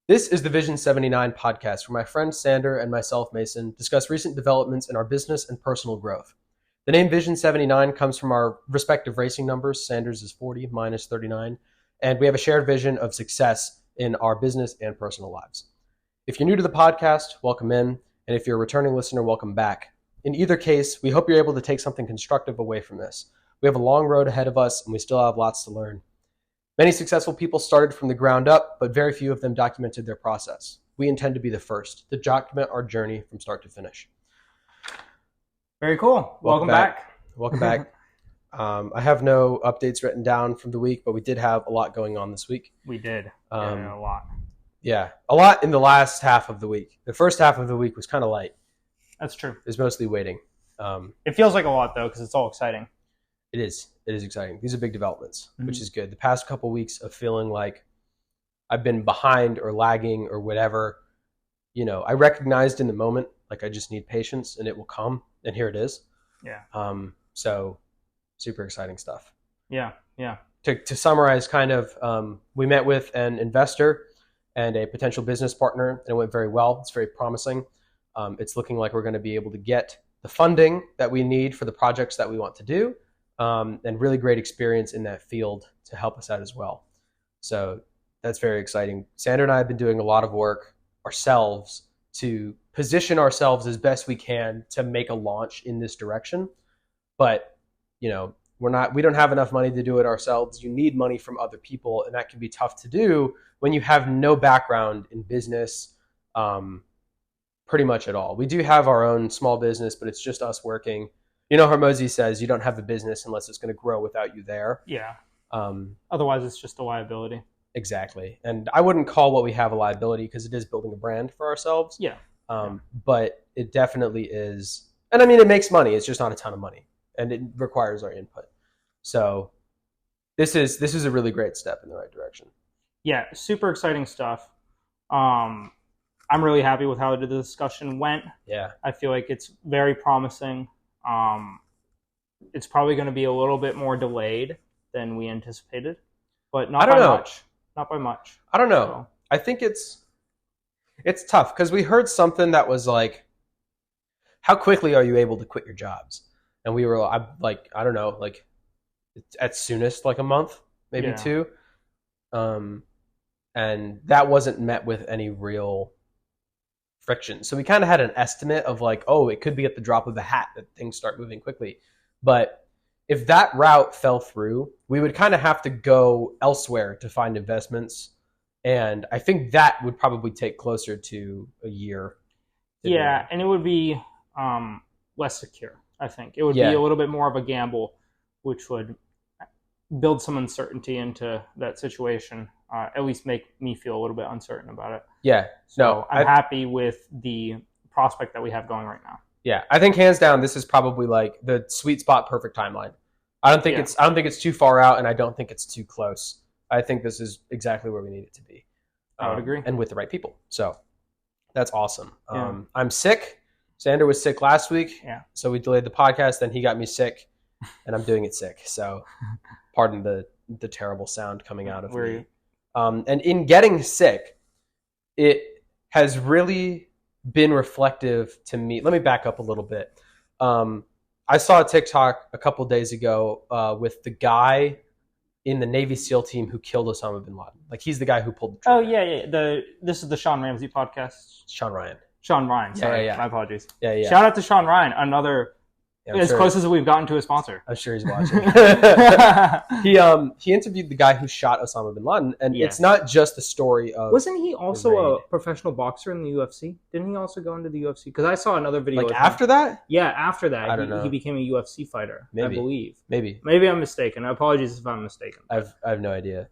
This is the Vision 79 podcast, where my friend Sander and myself, Mason, discuss recent developments in our business and personal growth. The name Vision 79 comes from our respective racing numbers. Sander's is 40, mine is 39, and we have a shared vision of success in our business and personal lives. If you're new to the podcast, welcome in, and if you're a returning listener, welcome back. In either case, we hope you're able to take something constructive away from this. We have a long road ahead of us, and we still have lots to learn. Many successful people started from the ground up, but very few of them documented their process. We intend to be the first to document our journey from start to finish. Very cool. Welcome back. Welcome back. I have no updates written down from the week, but we did have a lot going on this week. We did. A lot. Yeah, a lot in the last half of the week. The first half of the week was kind of light. That's true. It was mostly waiting. It feels like a lot, though, because it's all exciting. It is. It is exciting. These are big developments, which is good. The past couple weeks of feeling like I've been behind or lagging or whatever, I recognized in the moment, like I just need patience and it will come. And here it is. Yeah. So super exciting stuff. Yeah. To summarize, we met with an investor and a potential business partner, and it went very well. It's very promising. It's looking like we're going to be able to get the funding that we need for the projects that we want to do. And really great experience in that field to help us out as well. So that's very exciting. Sander and I have been doing a lot of work ourselves to position ourselves as best we can to make a launch in this direction. But, we don't have enough money to do it ourselves. You need money from other people, and that can be tough to do when you have no background in business, pretty much at all. We do have our own small business, but it's just us working. Hormozy says you don't have a business unless it's going to grow without you there. Yeah. Otherwise, it's just a liability. Exactly. And I wouldn't call what we have a liability because it is building a brand for ourselves. Yeah. But it definitely is. And it makes money. It's just not a ton of money. And it requires our input. So this is a really great step in the right direction. Yeah. Super exciting stuff. I'm really happy with how the discussion went. Yeah. I feel like it's very promising. It's probably going to be a little bit more delayed than we anticipated, but not by much. Not by much. I don't know. So. I think it's tough because we heard something that was like, how quickly are you able to quit your jobs? And we were like, I don't know, like at soonest like a month, maybe 2. And that wasn't met with any real friction. So we kind of had an estimate of like, it could be at the drop of a hat that things start moving quickly. But if that route fell through, we would kind of have to go elsewhere to find investments. And I think that would probably take closer to a year. Yeah, and it would be less secure, I think. It would be a little bit more of a gamble, which would build some uncertainty into that situation. At least make me feel a little bit uncertain about it. Yeah. So I'm happy with the prospect that we have going right now. Yeah. I think hands down, this is probably like the sweet spot, perfect timeline. I don't think it's too far out, and I don't think it's too close. I think this is exactly where we need it to be. I would agree. And with the right people. So that's awesome. Yeah. I'm sick. Sander was sick last week. Yeah. So we delayed the podcast, then he got me sick, and I'm doing it sick. So pardon the terrible sound coming out of me. And in getting sick, it has really been reflective to me. Let me back up a little bit. I saw a TikTok a couple days ago with the guy in the Navy SEAL team who killed Osama bin Laden. Like, he's the guy who pulled the trigger. Oh, yeah. This is the Sean Ramsey podcast. Sean Ryan. Sorry. Yeah. My apologies. Yeah. Shout out to Sean Ryan, another... close as we've gotten to a sponsor. I'm sure he's watching. He interviewed the guy who shot Osama bin Laden, and it's not just the story of... Wasn't he also a professional boxer in the UFC? Didn't he also go into the UFC? Because I saw another video. Like after that? Yeah, after that. I don't know. He became a UFC fighter, I believe. Maybe I'm mistaken. Apologies if I'm mistaken. I have no idea.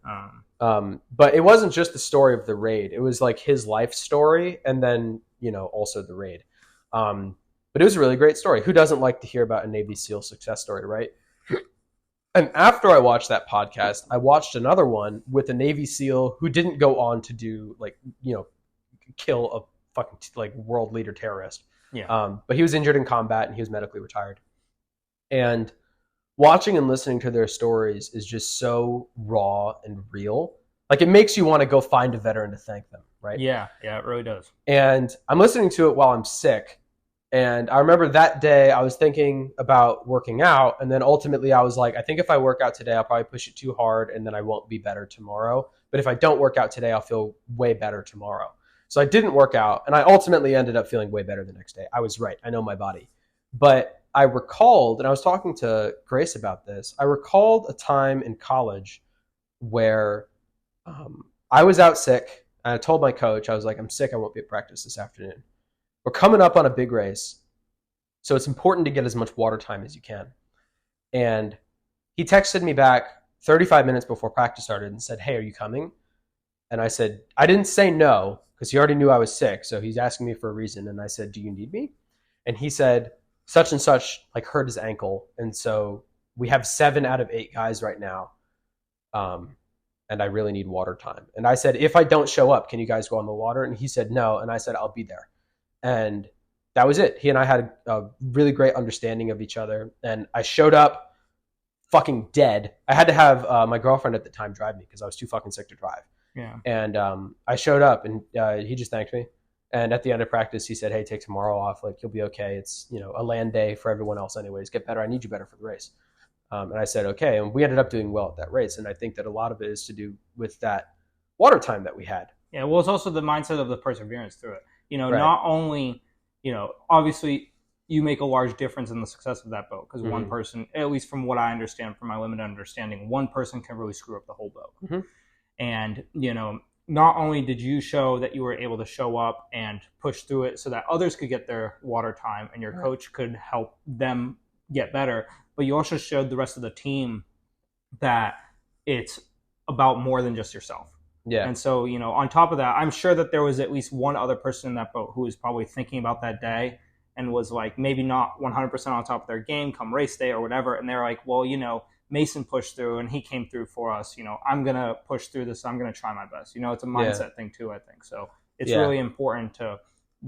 But it wasn't just the story of the raid. It was like his life story, and then, also the raid. But it was a really great story. Who doesn't like to hear about a Navy SEAL success story, right? And after I watched that podcast, I watched another one with a Navy SEAL who didn't go on to do, kill a fucking, world leader terrorist. Yeah. But he was injured in combat and he was medically retired. And watching and listening to their stories is just so raw and real. Like, it makes you want to go find a veteran to thank them, right? Yeah, it really does. And I'm listening to it while I'm sick. And I remember that day I was thinking about working out. And then ultimately I was like, I think if I work out today, I'll probably push it too hard and then I won't be better tomorrow. But if I don't work out today, I'll feel way better tomorrow. So I didn't work out. And I ultimately ended up feeling way better the next day. I was right. I know my body. But I recalled, and I was talking to Grace about this, I recalled a time in college where I was out sick. And I told my coach, I was like, I'm sick. I won't be at practice this afternoon. We're coming up on a big race, so it's important to get as much water time as you can. And he texted me back 35 minutes before practice started and said, hey, are you coming? And I said, I didn't say no, because he already knew I was sick, so he's asking me for a reason. And I said, do you need me? And he said, such and such like hurt his ankle, and so we have 7 out of 8 guys right now, and I really need water time. And I said, if I don't show up, can you guys go on the water? And he said no, and I said, I'll be there. And that was it. He and I had a really great understanding of each other. And I showed up fucking dead. I had to have my girlfriend at the time drive me because I was too fucking sick to drive. Yeah. And I showed up and he just thanked me. And at the end of practice, he said, hey, take tomorrow off. Like, you'll be okay. It's, a land day for everyone else anyways. Get better. I need you better for the race. And I said, okay. And we ended up doing well at that race. And I think that a lot of it is to do with that water time that we had. Yeah. Well, it's also the mindset of the perseverance through it. Right. Not only, obviously you make a large difference in the success of that boat because one person, at least from what I understand, from my limited understanding, one person can really screw up the whole boat. And, not only did you show that you were able to show up and push through it so that others could get their water time and your coach could help them get better, but you also showed the rest of the team that it's about more than just yourself. Yeah. And so, on top of that, I'm sure that there was at least one other person in that boat who was probably thinking about that day and was like maybe not 100% on top of their game come race day or whatever. And they're like, well, Mason pushed through and he came through for us. I'm going to push through this. I'm going to try my best. It's a mindset thing too, I think. So it's really important to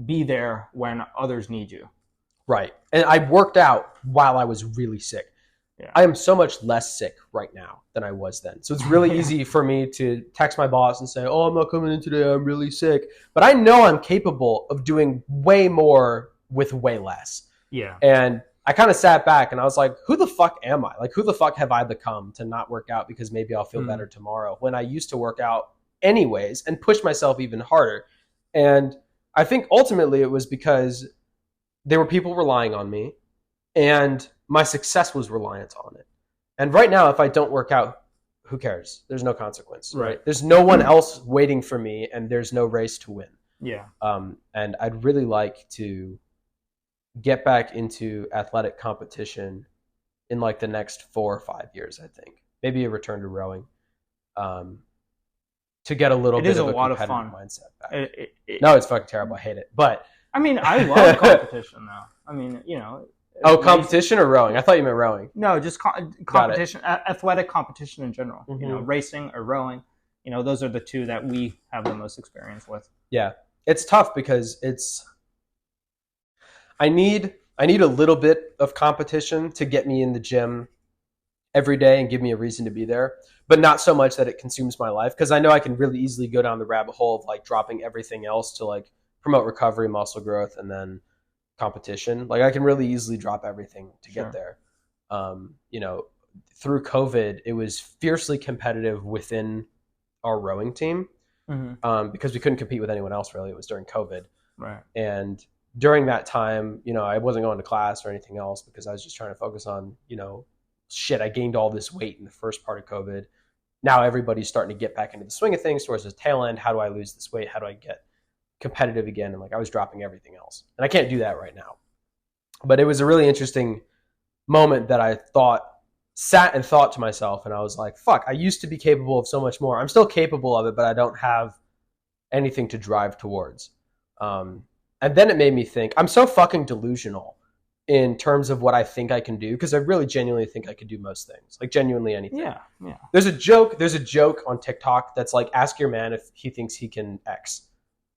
be there when others need you. Right. And I worked out while I was really sick. Yeah. I am so much less sick right now than I was then. So it's really easy for me to text my boss and say, oh, I'm not coming in today. I'm really sick. But I know I'm capable of doing way more with way less. Yeah. And I kind of sat back and I was like, who the fuck am I? Like, who the fuck have I become to not work out because maybe I'll feel better tomorrow when I used to work out anyways and push myself even harder. And I think ultimately it was because there were people relying on me and my success was reliant on it. And right now, if I don't work out, who cares? There's no consequence, right? There's no one else waiting for me and there's no race to win. Yeah. And I'd really like to get back into athletic competition in like the next 4 or 5 years, I think. Maybe a return to rowing. To get a little bit of a competitive mindset back. No, it's fucking terrible. I hate it. But I mean, I love competition though. I mean, Oh, competition or rowing? I thought you meant rowing. No, just competition, athletic competition in general. Racing or rowing. Those are the two that we have the most experience with. Yeah. It's tough because I need a little bit of competition to get me in the gym every day and give me a reason to be there, but not so much that it consumes my life, because I know I can really easily go down the rabbit hole of like dropping everything else to like promote recovery, muscle growth, and then competition. Like I can really easily drop everything to get there. Through COVID, it was fiercely competitive within our rowing team because we couldn't compete with anyone else really. It was during COVID. Right. And during that time, I wasn't going to class or anything else because I was just trying to focus on, I gained all this weight in the first part of COVID. Now everybody's starting to get back into the swing of things towards the tail end. How do I lose this weight? How do I get competitive again? And like I was dropping everything else. And I can't do that right now. But it was a really interesting moment that I sat and thought to myself, and I was like, fuck, I used to be capable of so much more. I'm still capable of it, but I don't have anything to drive towards. And then it made me think, I'm so fucking delusional in terms of what I think I can do, because I really genuinely think I could do most things, like genuinely anything. Yeah. There's a joke on TikTok that's like, ask your man if he thinks he can X.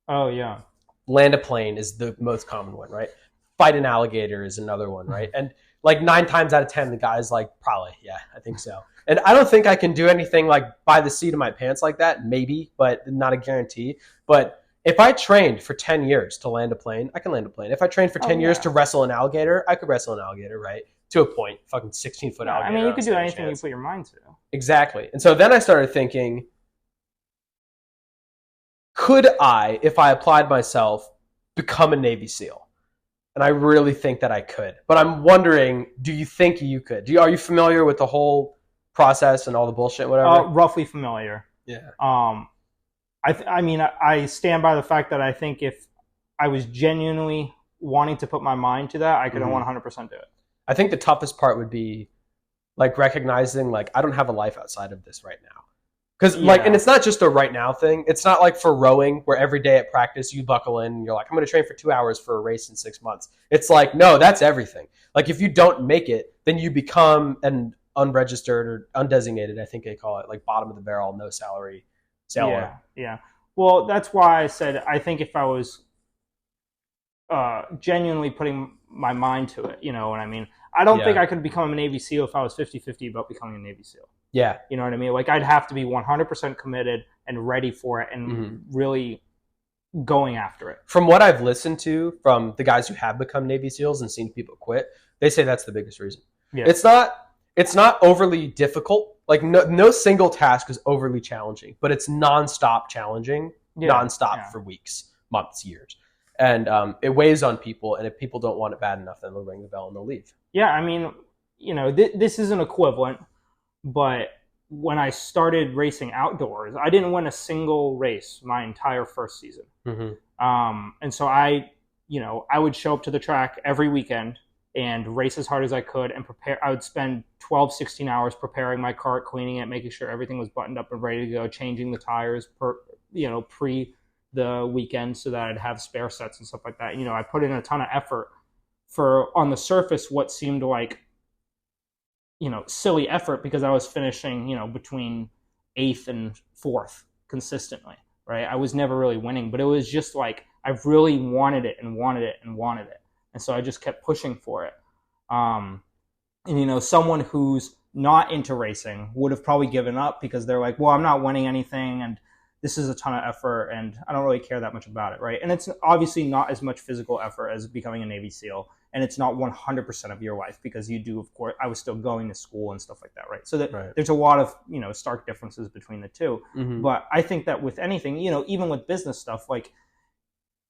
Oh yeah. Land a plane is the most common one, right? Fight an alligator is another one, right? And like 9 times out of 10, the guy's like, probably, yeah, I think so. And I don't think I can do anything like by the seat of my pants like that, maybe, but not a guarantee. But If I trained for 10 years to land a plane, I can land a plane. If I trained for 10 years to wrestle an alligator, I could wrestle an alligator, right? To a point. Fucking 16-foot alligator. I mean, you could do anything you put your mind to. Exactly. And so then I started thinking, could I, if I applied myself, become a Navy SEAL? And I really think that I could. But I'm wondering, do you think you could? Are you familiar with the whole process and all the bullshit, whatever? Roughly familiar. Yeah. I mean, I stand by the fact that I think if I was genuinely wanting to put my mind to that, I could 100% do it. I think the toughest part would be like recognizing like I don't have a life outside of this right now. Because and it's not just a right now thing. It's not like for rowing where every day at practice you buckle in and you're like, I'm going to train for 2 hours for a race in 6 months. It's like, no, that's everything. Like if you don't make it, then you become an unregistered or undesignated, I think they call it, like bottom of the barrel, no salary sailor. Yeah. Well, that's why I said I think if I was genuinely putting my mind to it, you know what I mean? I don't think I could become a Navy SEAL if I was 50-50 about becoming a Navy SEAL. Yeah. You know what I mean? Like I'd have to be 100% committed and ready for it and really going after it. From what I've listened to from the guys who have become Navy SEALs and seen people quit, they say that's the biggest reason. Yeah. It's not overly difficult. Like no single task is overly challenging, but it's nonstop challenging, nonstop for weeks, months, years. And it weighs on people, and if people don't want it bad enough, then they'll ring the bell and they'll leave. Yeah, I mean, you know, this is an equivalent, but when I started racing outdoors, I didn't win a single race my entire first season. And so I would show up to the track every weekend and race as hard as I could and prepare. I would spend 12, 16 hours preparing my cart, cleaning it, making sure everything was buttoned up and ready to go, changing the tires pre the weekend so that I'd have spare sets and stuff like that. You know, I put in a ton of effort for, on the surface, what seemed like, silly effort because I was finishing, between 8th and 4th consistently, right? I was never really winning, but it was just like, I really wanted it and wanted it and wanted it. And so I just kept pushing for it. And, someone who's not into racing would have probably given up because they're like, well, I'm not winning anything and this is a ton of effort and I don't really care that much about it, right? And it's obviously not as much physical effort as becoming a Navy SEAL. And it's not 100% of your life because you do, of course, I was still going to school and stuff like that, right? So there's a lot of, stark differences between the two. But I think that with anything, even with business stuff, like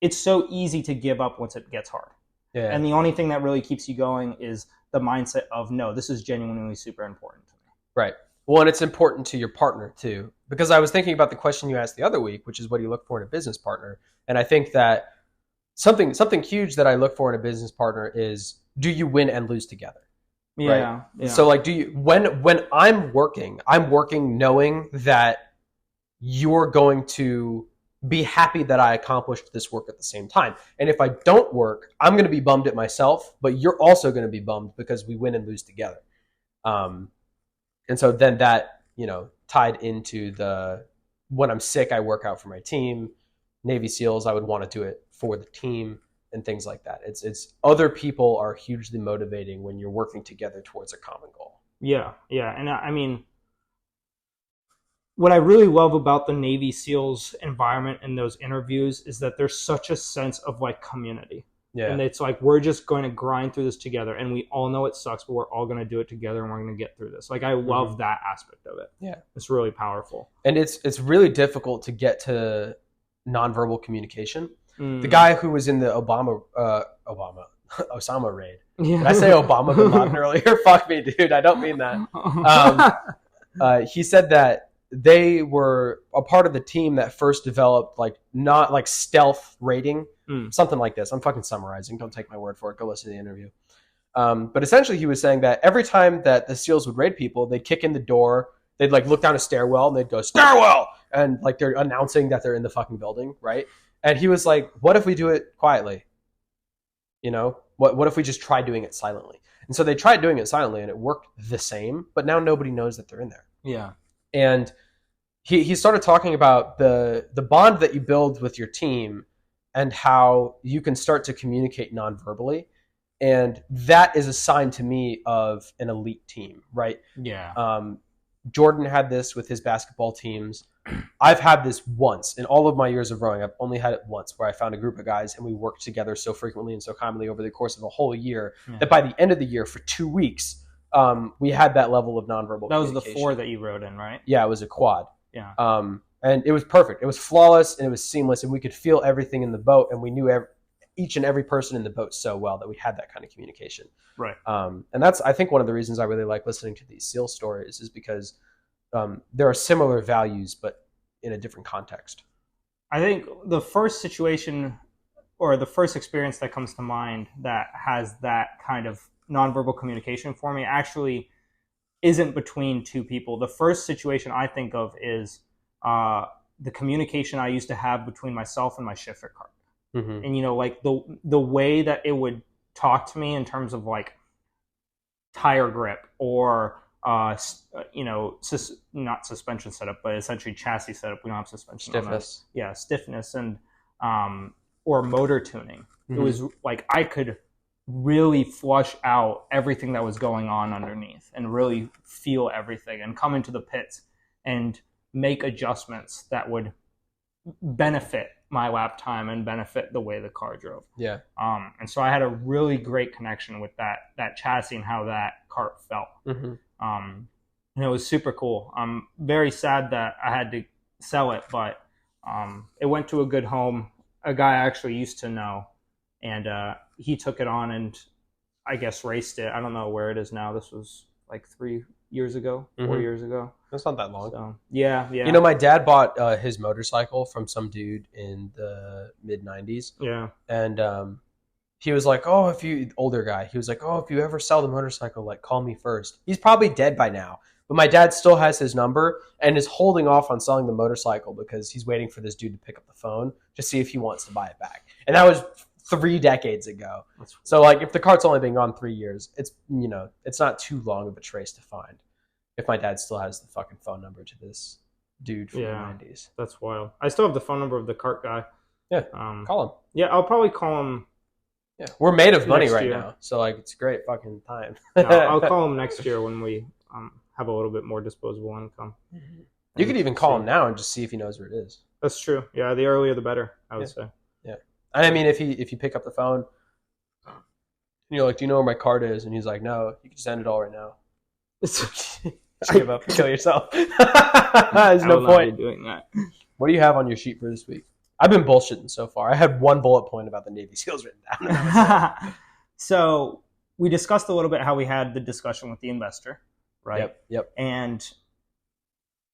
it's so easy to give up once it gets hard. Yeah. And the only thing that really keeps you going is the mindset of, no, this is genuinely super important to me. Right. Well, and it's important to your partner too, because I was thinking about the question you asked the other week, which is what do you look for in a business partner? And I think that something huge that I look for in a business partner is, do you win and lose together? Yeah. Right? So like, when I'm working knowing that you're going to be happy that I accomplished this work at the same time. And if I don't work, I'm going to be bummed at myself, but you're also going to be bummed because we win and lose together. And so then that, tied into when I'm sick, I work out for my team. Navy SEALs, I would want to do it for the team and things like that. It's other people are hugely motivating when you're working together towards a common goal. Yeah. And I mean, what I really love about the Navy SEALs environment in those interviews is that there's such a sense of like community. Yeah. And it's like, we're just going to grind through this together and we all know it sucks, but we're all going to do it together and we're going to get through this. Like, I love that aspect of it. Yeah. It's really powerful. And it's really difficult to get to nonverbal communication. The guy who was in the Osama raid. Yeah. Did I say Obama bin Laden earlier? Fuck me, dude. I don't mean that. He said that they were a part of the team that first developed not like stealth raiding, something like this. I'm fucking summarizing. Don't take my word for it. Go listen to the interview. But essentially he was saying that every time that the SEALs would raid people, they'd kick in the door, they'd like look down a stairwell and they'd go, stairwell! And like they're announcing that they're in the fucking building, right? And he was like, what if we do it quietly? What if we just try doing it silently? And so they tried doing it silently and it worked the same, but now nobody knows that they're in there. Yeah. And he started talking about the bond that you build with your team and how you can start to communicate non-verbally. And that is a sign to me of an elite team, right? Yeah. Jordan had this with his basketball teams. I've had this once in all of my years of rowing. I've only had it once where I found a group of guys and we worked together so frequently and so commonly over the course of a whole year that by the end of the year, for 2 weeks, we had that level of nonverbal That was the 4 that you rode in, right? Yeah, it was a quad. Yeah. And it was perfect. It was flawless and it was seamless, and we could feel everything in the boat, and we knew each and every person in the boat so well that we had that kind of communication. Right. And that's, I think, one of the reasons I really like listening to these SEAL stories is because there are similar values, but in a different context. I think the first situation or the first experience that comes to mind that has that kind of nonverbal communication for me actually isn't between two people. The first situation I think of is the communication I used to have between myself and my shifter cart. Mm-hmm. And, you know, like the way that it would talk to me in terms of like tire grip or, you know, not suspension setup, but essentially chassis setup. We don't have suspension. Stiffness. Yeah, stiffness and or motor tuning. Mm-hmm. It was like I could really flush out everything that was going on underneath and really feel everything and come into the pits and make adjustments that would benefit my lap time and benefit the way the car drove. Yeah. And so I had a really great connection with that chassis and how that cart felt. Mm-hmm. And it was super cool. I'm very sad that I had to sell it, but it went to a good home. A guy I actually used to know, and he took it on and I guess raced it. I don't know where it is now. This was like 3 years ago, 4 years ago. That's not that long. So, yeah. You know, my dad bought his motorcycle from some dude in the mid-90s. Yeah. And he was like, oh, older guy, he was like, oh, if you ever sell the motorcycle, like, call me first. He's probably dead by now. But my dad still has his number and is holding off on selling the motorcycle because he's waiting for this dude to pick up the phone to see if he wants to buy it back. And that was 3 decades ago. So, like, if the cart's only been gone 3 years, it's, you know, it's not too long of a trace to find. If my dad still has the fucking phone number to this dude from the 90s. That's wild. I still have the phone number of the cart guy. Yeah, call him. Yeah, I'll probably call him. Yeah, we're made of money right now, so, like, it's a great fucking time. No, I'll call him next year when we have a little bit more disposable income. You could even call him now and just see if he knows where it is. That's true. Yeah, the earlier the better, I would say. Yeah. And I mean, if you pick up the phone, and you're like, do you know where my card is? And he's like, no, you can just end it all right now. Just give up and kill yourself. There's no point doing that. What do you have on your sheet for this week? I've been bullshitting so far. I had one bullet point about the Navy SEALs written down. So we discussed a little bit how we had the discussion with the investor, right? Yep. And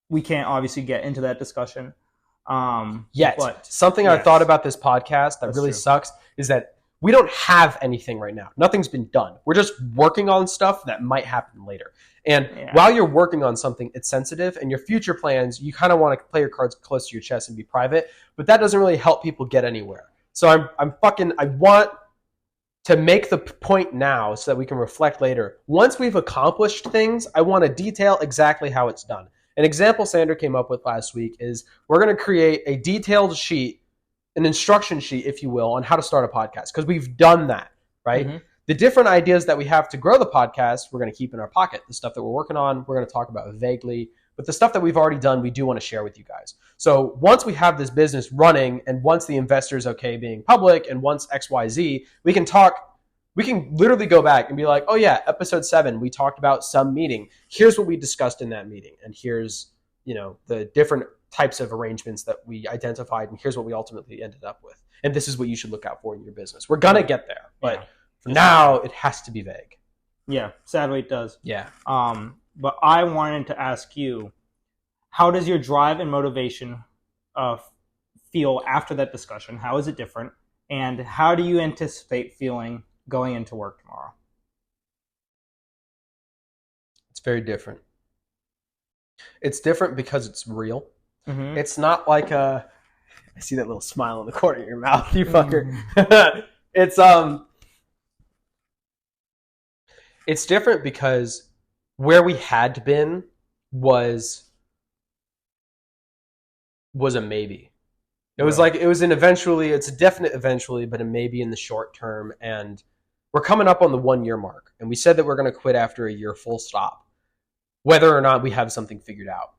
we can't obviously get into that discussion yet. But something I thought about this podcast that really sucks is that we don't have anything right now. Nothing's been done. We're just working on stuff that might happen later. And while you're working on something, it's sensitive, and your future plans, you kind of want to play your cards close to your chest and be private, but that doesn't really help people get anywhere. So I want to make the point now so that we can reflect later. Once we've accomplished things, I want to detail exactly how it's done. An example Sandra came up with last week is we're going to create a detailed sheet, an instruction sheet, if you will, on how to start a podcast, because we've done that, right? Mm-hmm. The different ideas that we have to grow the podcast, we're going to keep in our pocket. The stuff that we're working on, we're going to talk about vaguely. But the stuff that we've already done, we do want to share with you guys. So once we have this business running, and once the investor is okay being public, and once XYZ, we can literally go back and be like, oh yeah, episode 7, we talked about some meeting. Here's what we discussed in that meeting. And here's, you know, the different types of arrangements that we identified, and here's what we ultimately ended up with. And this is what you should look out for in your business. We're going to get there, but for now, it has to be vague. Yeah, sadly it does. Yeah. But I wanted to ask you, how does your drive and motivation feel after that discussion? How is it different? And how do you anticipate feeling going into work tomorrow? It's very different. It's different because it's real. Mm-hmm. It's not like I see that little smile in the corner of your mouth, you fucker. Mm-hmm. It's different because where we had been was a maybe. It was like, it's a definite eventually, but a maybe in the short term. And we're coming up on the 1 year mark. And we said that we're going to quit after a year, full stop, whether or not we have something figured out.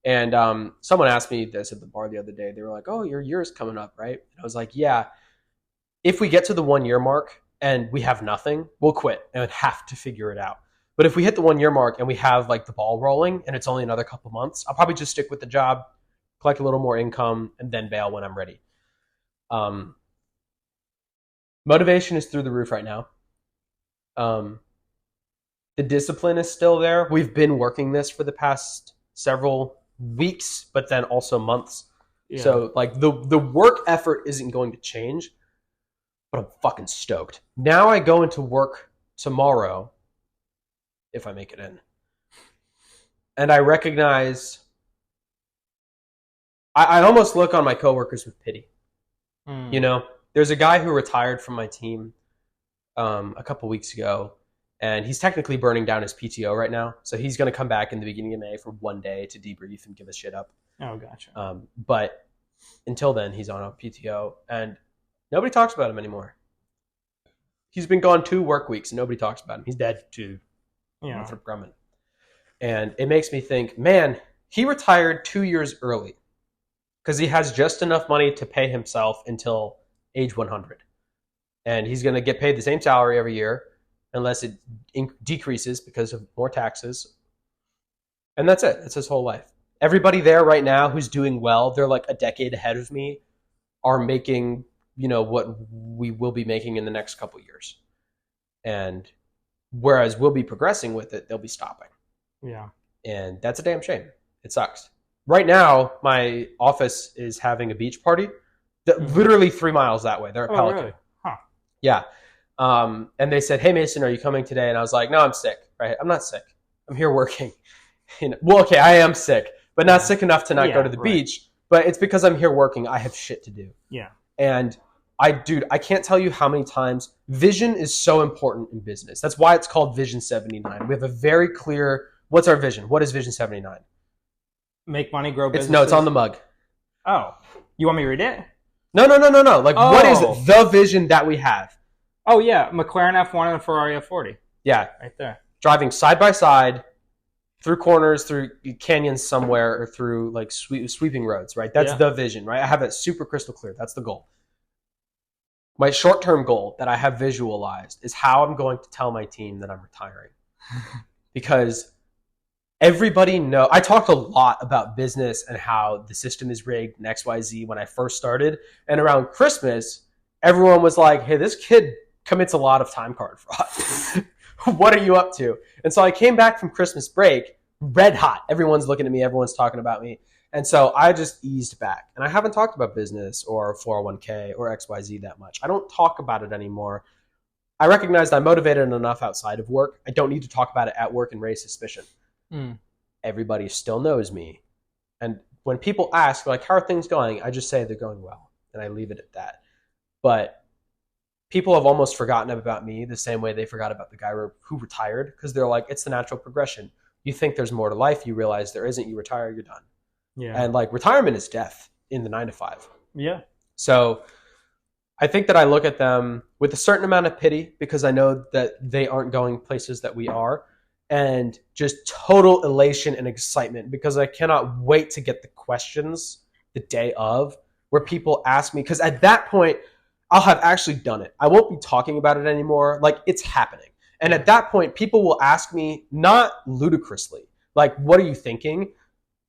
And someone asked me this at the bar the other day. They were like, "Oh, your year's coming up, right?" And I was like, "Yeah. If we get to the 1 year mark and we have nothing, we'll quit and have to figure it out. But if we hit the 1 year mark and we have like the ball rolling and it's only another couple months, I'll probably just stick with the job, collect a little more income, and then bail when I'm ready." Um, Motivation is through the roof right now. Um, the discipline is still there. We've been working this for the past several weeks, but then also months. Yeah. So like the work effort isn't going to change, but I'm fucking stoked. Now I go into work tomorrow, if I make it in, and I recognize I almost look on my coworkers with pity. You know, there's a guy who retired from my team a couple weeks ago, and he's technically burning down his PTO right now. So he's going to come back in the beginning of May for 1 day to debrief and give us shit up. Oh, gotcha. But until then, he's on a PTO, and nobody talks about him anymore. He's been gone 2 work weeks, and nobody talks about him. He's dead to Northrop Grumman. And it makes me think, man, he retired 2 years early because he has just enough money to pay himself until age 100. And he's going to get paid the same salary every year unless it decreases because of more taxes. And that's it. That's his whole life. Everybody there right now who's doing well, they're like a decade ahead of me, are making, what we will be making in the next couple of years. And whereas we'll be progressing with it, they'll be stopping. Yeah. And that's a damn shame. It sucks. Right now, my office is having a beach party. Literally 3 miles that way. They're at Pelican. Really? Huh. Yeah. And they said, "Hey, Mason, are you coming today?" And I was like, "No, I'm sick." Right? I'm not sick. I'm here working. Well, okay, I am sick, but not sick enough to not go to the beach. But it's because I'm here working. I have shit to do. Yeah. And I can't tell you how many times vision is so important in business. That's why it's called Vision 79. We have a very clear, what's our vision? What is Vision 79? Make money, grow business. It's on the mug. Oh, you want me to read it? No. Like, what is the vision that we have? Oh, yeah. McLaren F1 and a Ferrari F40. Yeah. Right there. Driving side by side through corners, through canyons somewhere, or through like sweeping roads, right? That's the vision, right? I have it super crystal clear. That's the goal. My short-term goal that I have visualized is how I'm going to tell my team that I'm retiring. Because everybody knows, I talked a lot about business and how the system is rigged and XYZ when I first started. And around Christmas, everyone was like, "Hey, this kid commits a lot of time card fraud. What are you up to?" And so I came back from Christmas break red hot. Everyone's looking at me. Everyone's talking about me. And so I just eased back. And I haven't talked about business or 401k or XYZ that much. I don't talk about it anymore. I recognized I'm motivated enough outside of work. I don't need to talk about it at work and raise suspicion. Everybody still knows me. And when people ask, like, "How are things going?" I just say they're going well. And I leave it at that. But people have almost forgotten about me the same way they forgot about the guy who retired, because they're like, it's the natural progression. You think there's more to life. You realize there isn't. You retire, you're done. Yeah. And like retirement is death in the 9 to 5. Yeah. So I think that I look at them with a certain amount of pity because I know that they aren't going places that we are, and just total elation and excitement because I cannot wait to get the questions the day of where people ask me, because at that point I'll have actually done it. I won't be talking about it anymore. Like, it's happening. And at that point, people will ask me, not ludicrously, like, "What are you thinking?"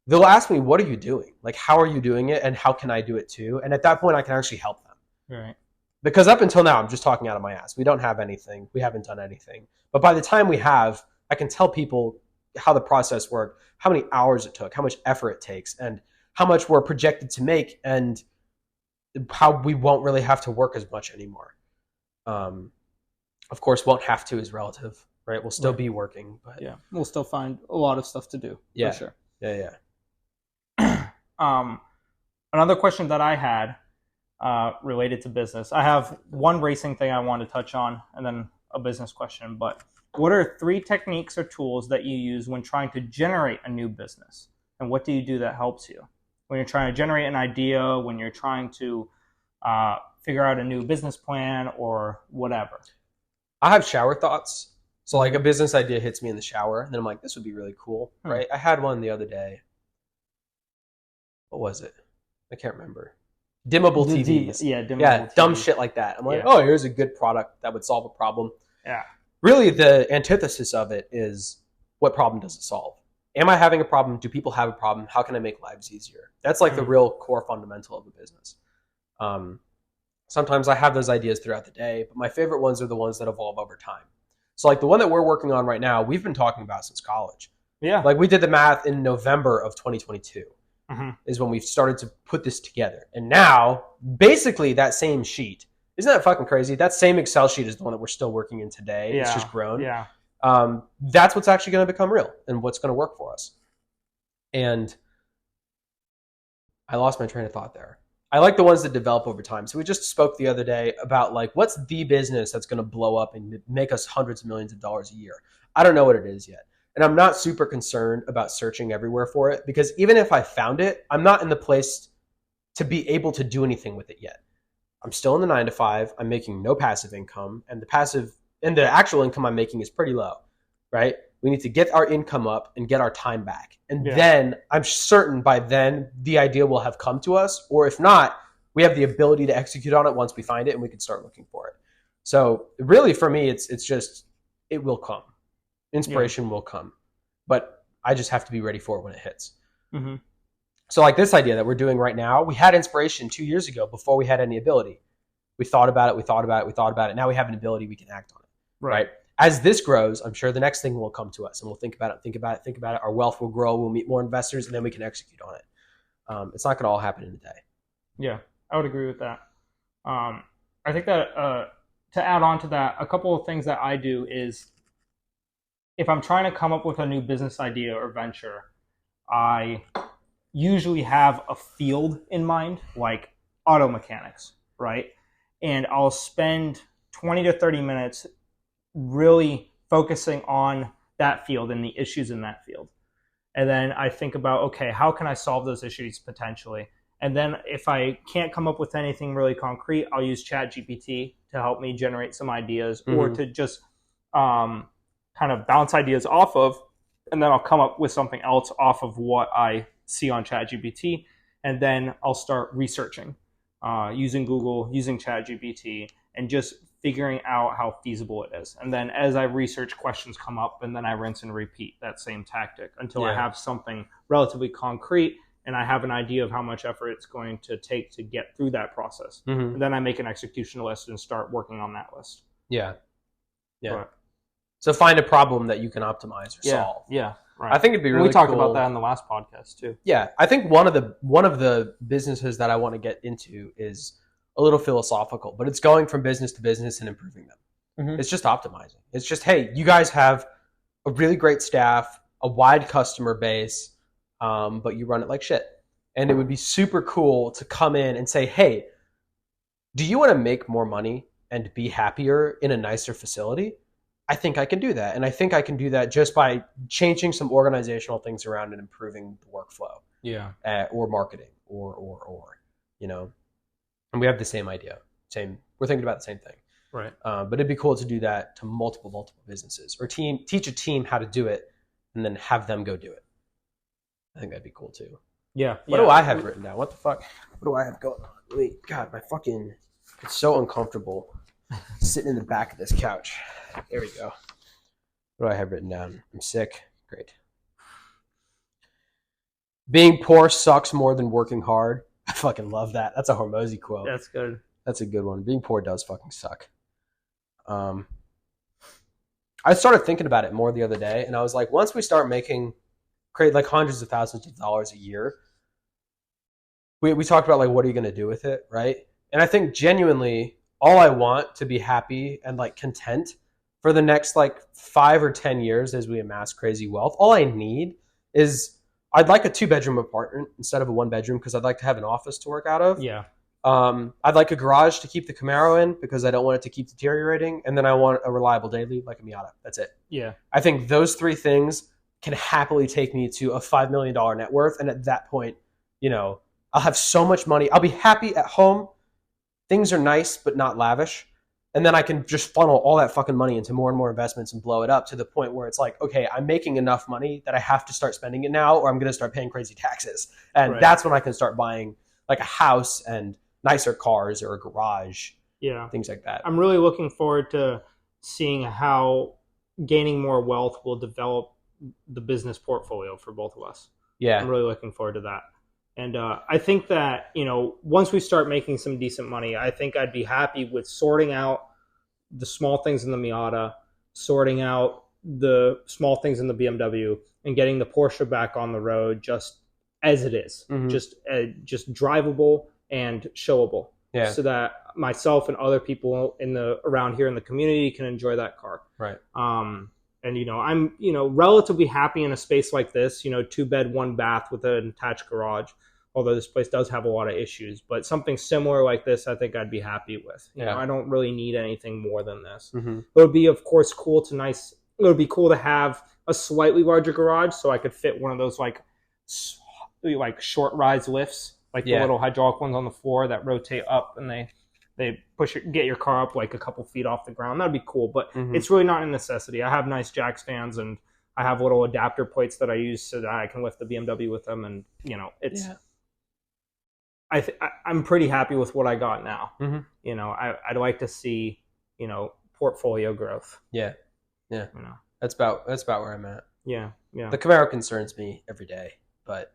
They'll ask me, "What are you doing? Like, how are you doing it? And how can I do it too?" And at that point, I can actually help them. Right. Because up until now, I'm just talking out of my ass. We don't have anything. We haven't done anything. But by the time we have, I can tell people how the process worked, how many hours it took, how much effort it takes, and how much we're projected to make, and how we won't really have to work as much anymore. Of course, won't have to is relative, right? We'll still be working, but yeah, we'll still find a lot of stuff to do. Yeah, for sure. Yeah. Another question that I had related to business. I have one racing thing I want to touch on, and then a business question. But what are 3 techniques or tools that you use when trying to generate a new business? And what do you do that helps you? When you're trying to generate an idea, when you're trying to figure out a new business plan or whatever. I have shower thoughts. So like a business idea hits me in the shower, and then I'm like, this would be really cool, right? I had one the other day. what was it? I can't remember. Dimmable TVs. Dimmable yeah, dumb TVs. shit like that. I'm like, oh, here's a good product that would solve a problem. Yeah. Really, the antithesis of it is, what problem does it solve? Am I having a problem? Do people have a problem? How can I make lives easier? That's like the real core fundamental of a business. Sometimes I have those ideas throughout the day, but my favorite ones are the ones that evolve over time. So like the one that we're working on right now, we've been talking about since college. Yeah. Like we did the math in November of 2022 mm-hmm. is when we started to put this together. And now, basically that same sheet, isn't that fucking crazy? That same Excel sheet is the one that we're still working in today. Yeah. It's just grown. Yeah. That's what's actually going to become real and what's going to work for us. And I lost my train of thought there. I like the ones that develop over time. So we just spoke the other day about like, what's the business that's going to blow up and make us hundreds of millions of dollars a year? I don't know what it is yet. And I'm not super concerned about searching everywhere for it, because even if I found it, I'm not in the place to be able to do anything with it yet. I'm still in the 9-to-5. I'm making no passive income, and the actual income I'm making is pretty low, right? We need to get our income up and get our time back. And then I'm certain by then the idea will have come to us, or if not, we have the ability to execute on it once we find it and we can start looking for it. So really for me, it's just, it will come. Inspiration will come, but I just have to be ready for it when it hits. Mm-hmm. So like this idea that we're doing right now, we had inspiration 2 years ago before we had any ability. We thought about it. Now we have an ability, we can act on it, right? As this grows, I'm sure the next thing will come to us and we'll think about it. Our wealth will grow. We'll meet more investors and then we can execute on it. It's not going to all happen in a day. Yeah, I would agree with that. I think that to add on to that, a couple of things that I do is if I'm trying to come up with a new business idea or venture, I usually have a field in mind, like auto mechanics, right? And I'll spend 20 to 30 minutes really focusing on that field and the issues in that field. And then I think about, okay, how can I solve those issues potentially? And then if I can't come up with anything really concrete, I'll use ChatGPT to help me generate some ideas or to just kind of bounce ideas off of, and then I'll come up with something else off of what I see on ChatGPT, and then I'll start researching using Google, using ChatGPT, and just figuring out how feasible it is. And then as I research, questions come up, and then I rinse and repeat that same tactic until I have something relatively concrete and I have an idea of how much effort it's going to take to get through that process. And then I make an execution list and start working on that list. Yeah. So find a problem that you can optimize or solve. Yeah. Right. I think it'd be really cool. We talked about that in the last podcast too. Yeah. I think one of the businesses that I want to get into is a little philosophical, but it's going from business to business and improving them. It's just optimizing. It's just, hey, you guys have a really great staff, a wide customer base, but you run it like shit. And it would be super cool to come in and say, hey, do you want to make more money and be happier in a nicer facility? I think I can do that. And I think I can do that just by changing some organizational things around and improving the workflow. Yeah. Or marketing or, you know, and we have the same idea. We're thinking about the same thing. Right. But it'd be cool to do that to multiple businesses or teach a team how to do it and then have them go do it. I think that'd be cool too. Yeah. What do I have written down? What the fuck? What do I have going on? Wait, God, it's so uncomfortable sitting in the back of this couch. There we go. What do I have written down? I'm sick. Great. Being poor sucks more than working hard. I fucking love that. That's a Hormozy quote. That's good. That's a good one. Being poor does fucking suck. I started thinking about it more the other day, and I was like, once we start create like hundreds of thousands of dollars a year, we talked about like, what are you going to do with it, right? And I think genuinely, all I want to be happy and like content for the next like 5 or 10 years as we amass crazy wealth, all I need is I'd like a 2-bedroom apartment instead of a 1-bedroom because I'd like to have an office to work out of. Yeah. I'd like a garage to keep the Camaro in because I don't want it to keep deteriorating. And then I want a reliable daily like a Miata. That's it. Yeah. I think those 3 things can happily take me to a $5 million net worth. And at that point, you know, I'll have so much money. I'll be happy at home. Things are nice, but not lavish. And then I can just funnel all that fucking money into more and more investments and blow it up to the point where it's like, okay, I'm making enough money that I have to start spending it now, or I'm going to start paying crazy taxes. And that's when I can start buying like a house and nicer cars or a garage. Yeah. Things like that. I'm really looking forward to seeing how gaining more wealth will develop the business portfolio for both of us. Yeah. I'm really looking forward to that. And I think that, once we start making some decent money, I think I'd be happy with sorting out the small things in the Miata, sorting out the small things in the BMW, and getting the Porsche back on the road just as it is, just drivable and showable, so that myself and other people around here in the community can enjoy that car. Right. And I'm relatively happy in a space like this. 2-bed, 1-bath with an attached garage. Although this place does have a lot of issues, but something similar like this, I think I'd be happy with. I don't really need anything more than this. It would be, of course, It would be cool to have a slightly larger garage, so I could fit one of those like short rise lifts, like the little hydraulic ones on the floor that rotate up and they get your car up like a couple feet off the ground. That'd be cool, but it's really not a necessity. I have nice jack stands and I have little adapter plates that I use so that I can lift the BMW with them, and it's. Yeah. I'm pretty happy with what I got now. I'd like to see, portfolio growth. Yeah. That's about where I'm at. Yeah. The Camaro concerns me every day, but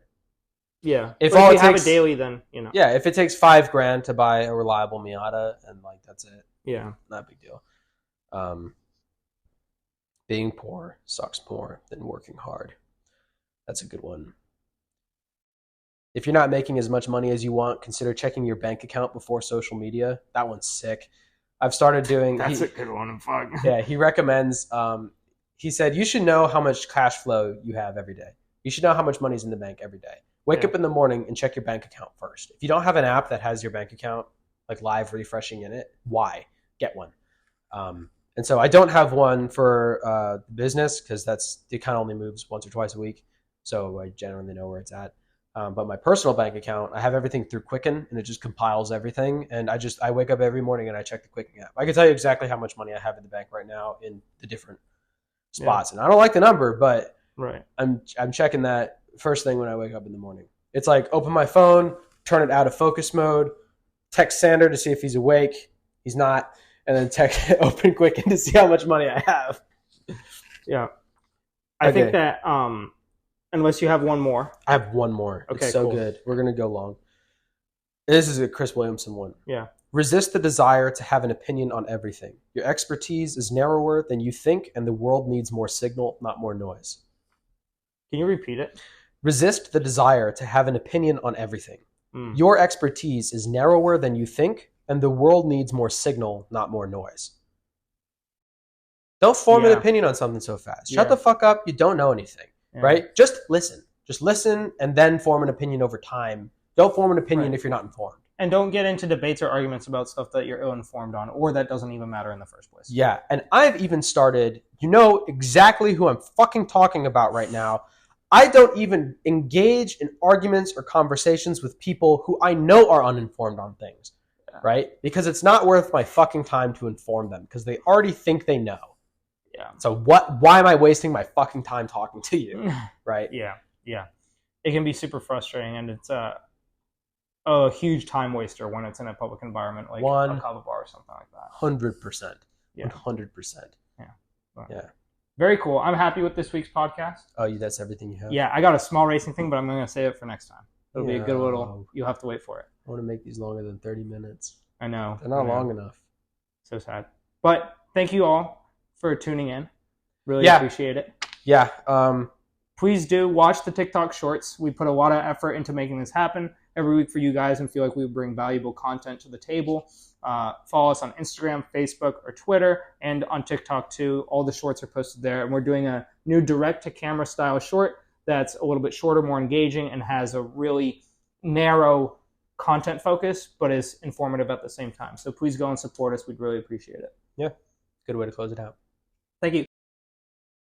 if all it takes, have a daily, then if it takes $5,000 to buy a reliable Miata and that's it. Yeah, not a big deal. Being poor sucks more than working hard. That's a good one. If you're not making as much money as you want, consider checking your bank account before social media. That one's sick. I've started doing... That's a good one. Fuck. Yeah, he recommends... he said, you should know how much cash flow you have every day. You should know how much money's in the bank every day. Wake up in the morning and check your bank account first. If you don't have an app that has your bank account like live refreshing in it, why? Get one. And so I don't have one for business because it kind of only moves once or twice a week. So I generally know where it's at. But my personal bank account, I have everything through Quicken, and it just compiles everything. And I wake up every morning and I check the Quicken app. I can tell you exactly how much money I have in the bank right now in the different spots. And I don't like the number, but I'm checking that first thing when I wake up in the morning. It's like open my phone, turn it out of focus mode, text Sander to see if he's awake. He's not. And then open Quicken to see how much money I have. Yeah. I think that... unless you have one more. I have one more. Okay, it's so cool. Good. We're going to go long. This is a Chris Williamson one. Yeah. Resist the desire to have an opinion on everything. Your expertise is narrower than you think, and the world needs more signal, not more noise. Can you repeat it? Resist the desire to have an opinion on everything. Your expertise is narrower than you think, and the world needs more signal, not more noise. Don't form an opinion on something so fast. Shut the fuck up. You don't know anything. Right? Just listen. Just listen and then form an opinion over time. Don't form an opinion if you're not informed. And don't get into debates or arguments about stuff that you're ill-informed on or that doesn't even matter in the first place. Yeah. And I've even started, you know exactly who I'm fucking talking about right now. I don't even engage in arguments or conversations with people who I know are uninformed on things. Right? Because it's not worth my fucking time to inform them because they already think they know. Yeah. So why am I wasting my fucking time talking to you? Right? Yeah. It can be super frustrating, and it's a huge time waster when it's in a public environment like a kava bar or something like that. 100%. Yeah. 100%. Yeah. Yeah. Very cool. I'm happy with this week's podcast. Oh, that's everything you have? Yeah, I got a small racing thing, but I'm going to save it for next time. It'll be a good little... You'll have to wait for it. I want to make these longer than 30 minutes. I know. They're not long enough. So sad. But thank you all for tuning in. Really appreciate it. Yeah. Please do watch the TikTok shorts. We put a lot of effort into making this happen every week for you guys and feel like we bring valuable content to the table. Follow us on Instagram, Facebook, or Twitter, and on TikTok too. All the shorts are posted there. And we're doing a new direct-to-camera style short that's a little bit shorter, more engaging, and has a really narrow content focus, but is informative at the same time. So please go and support us. We'd really appreciate it. Yeah. Good way to close it out. Thank you.